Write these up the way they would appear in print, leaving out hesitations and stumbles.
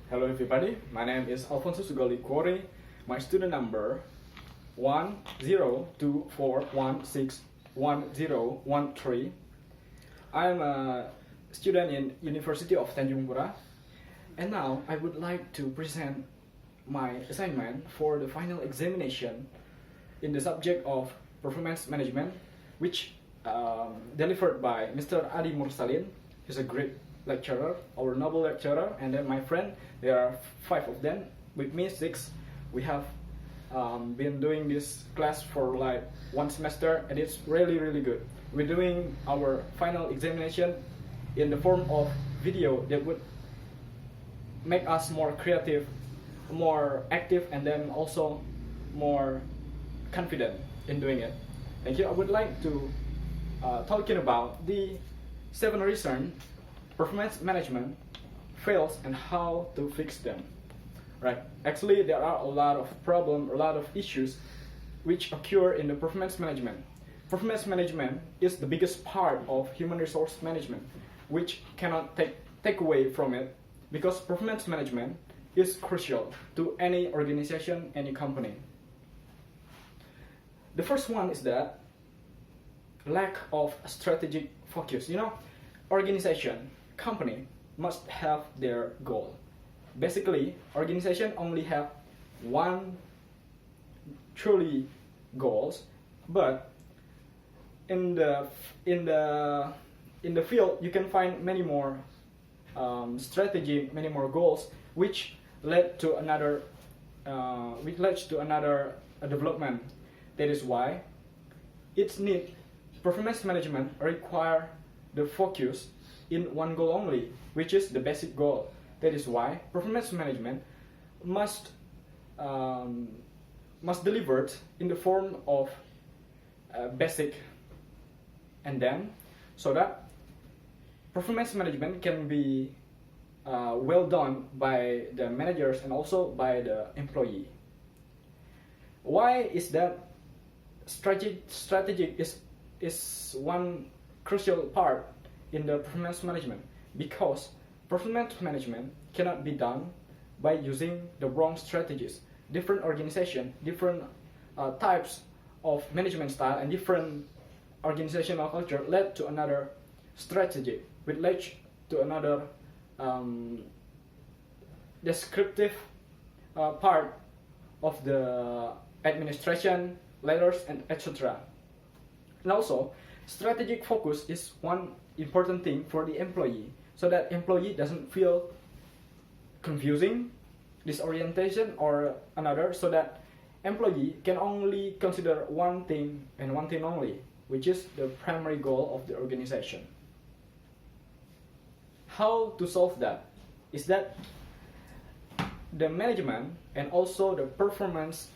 Hello everybody, my name is alfonsus ugau liquori. My student number B1024161013. I am a student in University of Tanjung Pura, and now I would like to present my assignment for the final examination in the subject of performance management, which delivered by Mr. Adi Mursalin. He's a great lecturer, our noble lecturer, and then my friend. There are 5 of them. With me, 6. We have been doing this class for like 1 semester, and it's really good. We're doing our final examination in the form of video that would make us more creative, more active, and then also more confident in doing it. Thank you. I would like to talking about the 7 reasons performance management fails and how to fix them. Right? Actually, there are a lot of problems, a lot of issues which occur in the performance management. Performance management is the biggest part of human resource management, which cannot take away from it, because performance management is crucial to any organization, any company. The first one is that lack of strategic focus. Organization, company must have their goal. Basically, organization only have one truly goals, but in the field you can find many more strategy, many more goals, which led to another development. That is why it's need performance management require the focus in one goal only, which is the basic goal. That is why performance management must delivered in the form of basic, and then so that performance management can be well done by the managers and also by the employee. Why is that strategic is one crucial part in the performance management? Because performance management cannot be done by using the wrong strategies. Different organization, different types of management style, and different organizational culture led to another strategy, which led to another descriptive part of the administration, letters, and etc. And also, strategic focus is one important thing for the employee, so that employee doesn't feel confusing, disorientation, or another, so that employee can only consider one thing and one thing only, which is the primary goal of the organization. How to solve that is that the management and also the performance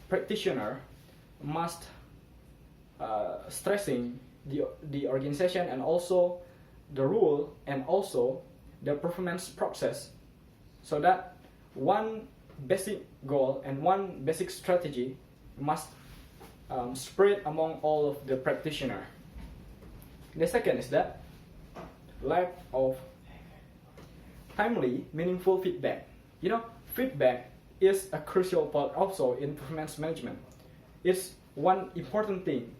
practitioner must stressing the organization and also the rule and also the performance process, so that one basic goal and one basic strategy must spread among all of the practitioner. The second is that lack of timely, meaningful feedback. Feedback is a crucial part also in performance management. It's one important thing.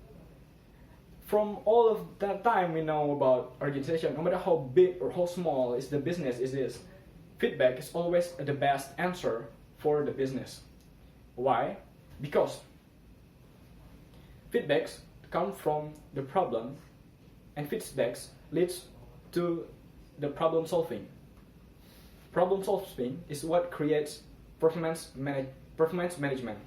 From all of that time we know about organization, no matter how big or how small is the business is, feedback is always the best answer for the business. Why? Because feedbacks come from the problem, and feedbacks leads to the problem solving. Problem solving is what creates performance management.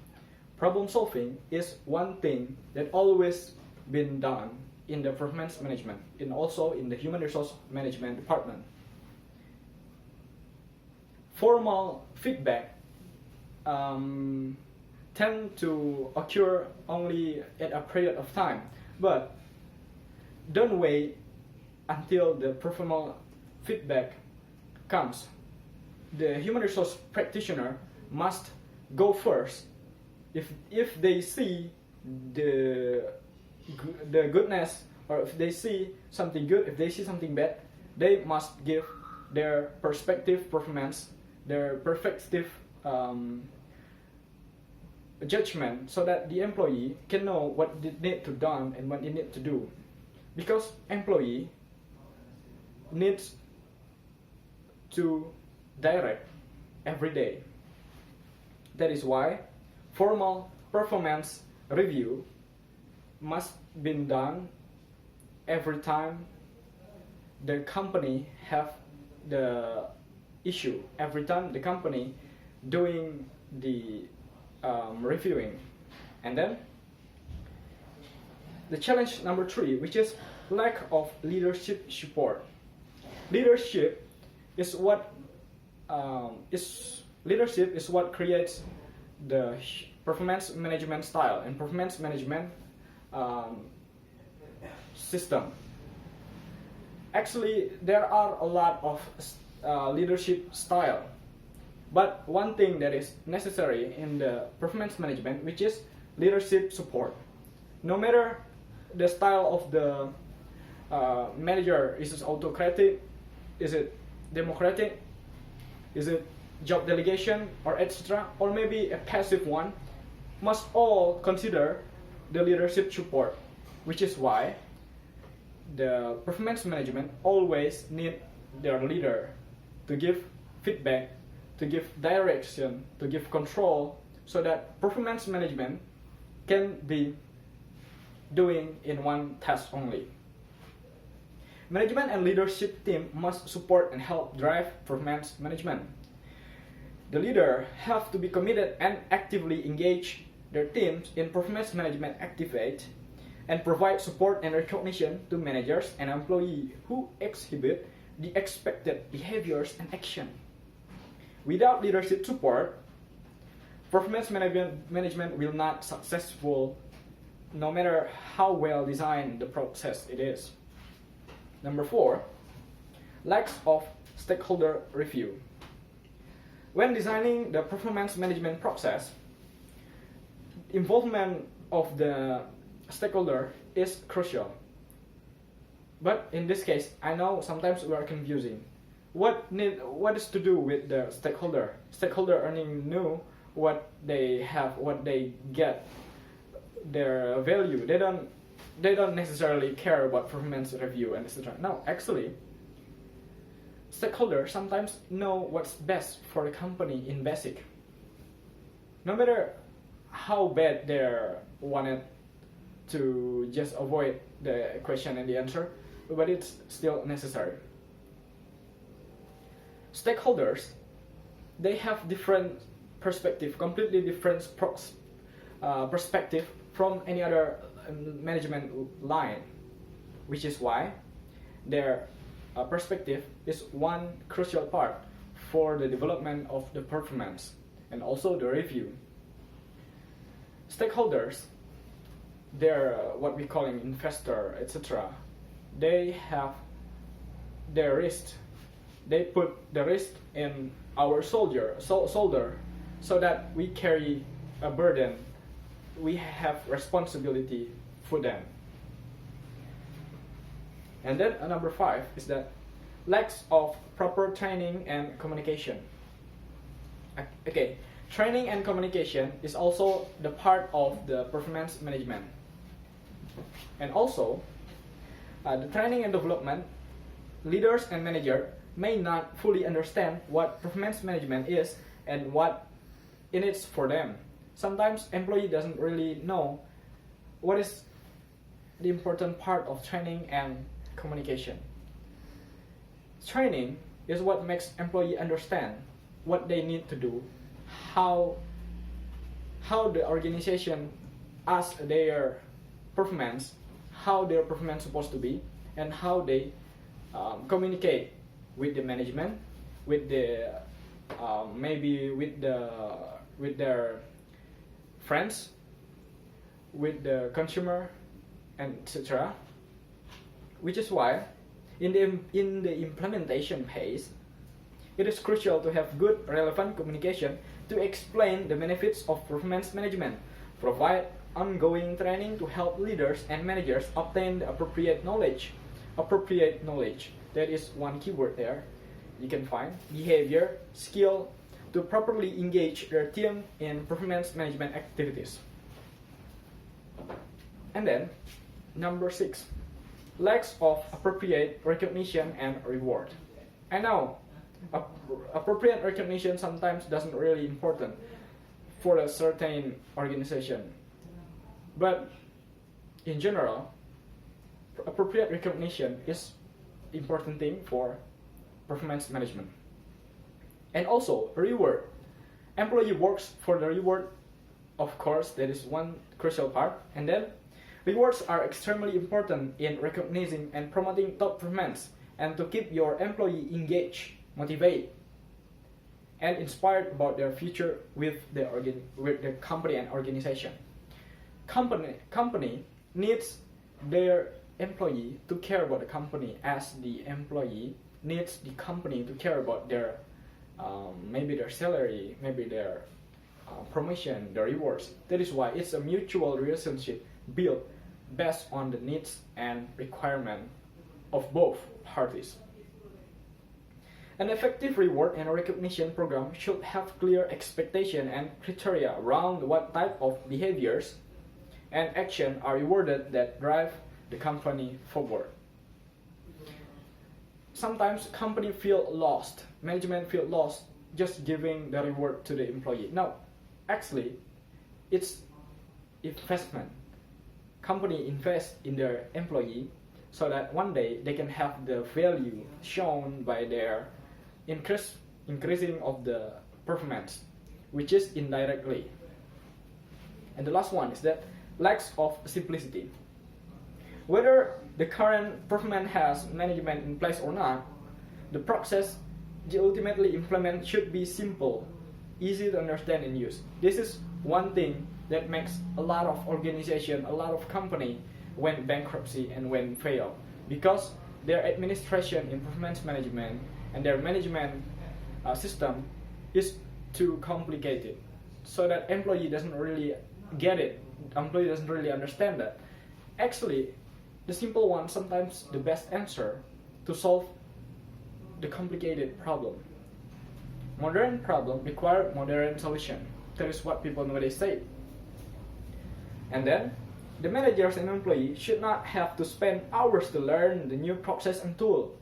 Problem solving is one thing that always been done in the performance management and also in the human resource management department. Formal feedback tend to occur only at a period of time, but don't wait until the formal feedback comes. The human resource practitioner must go first. If they see the goodness, or if they see something good, if they see something bad, they must give their perspective performance their perspective judgment, so that the employee can know what they need to done and what they need to do, because employee needs to direct every day. That is why formal performance review must be done every time the company have the issue, every time the company doing the reviewing. And then the challenge number 3, which is lack of leadership support. Leadership is what creates the performance management style and performance management system. Actually, there are a lot of leadership style, but one thing that is necessary in the performance management, which is leadership support. No matter the style of the manager, is it autocratic, is it democratic, is it job delegation, or etc., or maybe a passive one, must all consider the leadership support, which is why the performance management always need their leader to give feedback, to give direction, to give control, so that performance management can be doing in one task only. Management and leadership team must support and help drive performance management. The leader have to be committed and actively engage their teams in performance management activate and provide support and recognition to managers and employees who exhibit the expected behaviors and action. Without leadership support, performance management will not successful, no matter how well designed the process it is. Number 4, lack of stakeholder review. When designing the performance management process, involvement of the stakeholder is crucial. But in this case, I know sometimes we are confusing. What is to do with the stakeholder? Stakeholder only know what they have, what they get, their value. They don't necessarily care about performance review and etc. No, actually, stakeholders sometimes know what's best for the company in basic. No matter how bad they wanted to just avoid the question and the answer, but it's still necessary. Stakeholders, they have different perspective, completely different perspective from any other management line, which is why their perspective is one crucial part for the development of the performance and also the review. Stakeholders, they're what we call an investor, etc. They have their risk. They put the risk in our shoulder, so that we carry a burden. We have responsibility for them. And then number 5 is that lack of proper training and communication. Okay, training and communication is also the part of the performance management. And also, the training and development, leaders and managers may not fully understand what performance management is and what it is for them. Sometimes employee doesn't really know what is the important part of training and communication. Training is what makes employee understand what they need to do, how the organization asks their performance, how their performance is supposed to be, and how they communicate with the management, with the maybe with their friends, with the consumer, and etc. Which is why in the implementation phase, it is crucial to have good relevant communication to explain the benefits of performance management, provide ongoing training to help leaders and managers obtain the appropriate knowledge. That is one keyword there. you can find behavior, skill to properly engage their team in performance management activities. And then, number 6, lacks of appropriate recognition and reward. I know appropriate recognition sometimes doesn't really important for a certain organization, but in general, appropriate recognition is important thing for performance management. And also reward. Employee works for the reward, of course, that is one crucial part. And then rewards are extremely important in recognizing and promoting top performance and to keep your employee engaged, motivated, and inspired about their future with the company and organization. Company needs their employee to care about the company as the employee needs the company to care about their maybe their salary, maybe their promotion, their rewards. That is why it's a mutual relationship built based on the needs and requirement of both parties. An effective reward and recognition program should have clear expectation and criteria around what type of behaviors and action are rewarded that drive the company forward. Sometimes company feel lost, management feel lost just giving the reward to the employee. No, actually, it's investment. Company invest in their employee so that one day they can have the value shown by their increasing of the performance, which is indirectly. And the last one is that lacks of simplicity. Whether the current performance has management in place or not, the process you ultimately implement should be simple, easy to understand and use. This is one thing that makes a lot of organization, a lot of company went bankruptcy and went fail, because their administration in performance management and their management system is too complicated, so that employee doesn't really get it, employee doesn't really understand that. Actually, the simple one sometimes the best answer to solve the complicated problem. Modern problem require modern solution. That is what people nowadays say. And then, the managers and employees should not have to spend hours to learn the new process and tool,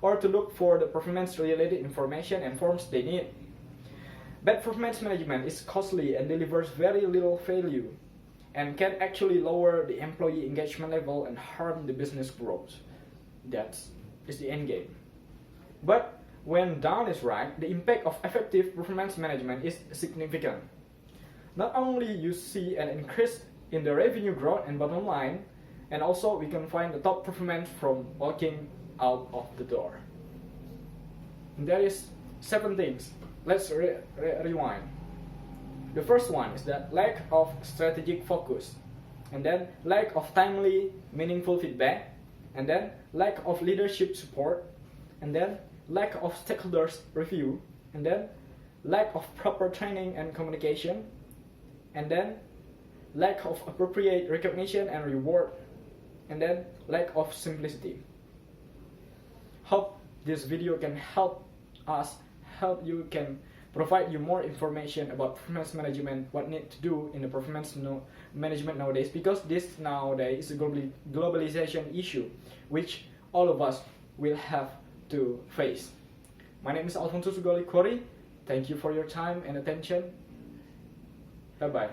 or to look for the performance-related information and forms they need. Bad performance management is costly and delivers very little value, and can actually lower the employee engagement level and harm the business growth. That is the end game. But when done is right, the impact of effective performance management is significant. Not only you see an increase in the revenue growth and bottom line, and also we can find the top performance from walking out of the door. And there is 7 things. Let's rewind. The first one is that lack of strategic focus, and then lack of timely, meaningful feedback, and then lack of leadership support, and then lack of stakeholders review, and then lack of proper training and communication, and then lack of appropriate recognition and reward, and then lack of simplicity. Hope this video can help you can provide you more information about performance management, what need to do in the performance management nowadays, because this nowadays is a globalization issue which all of us will have to face. My name is alfonsus, liquori. Thank you for your time and attention. Bye bye.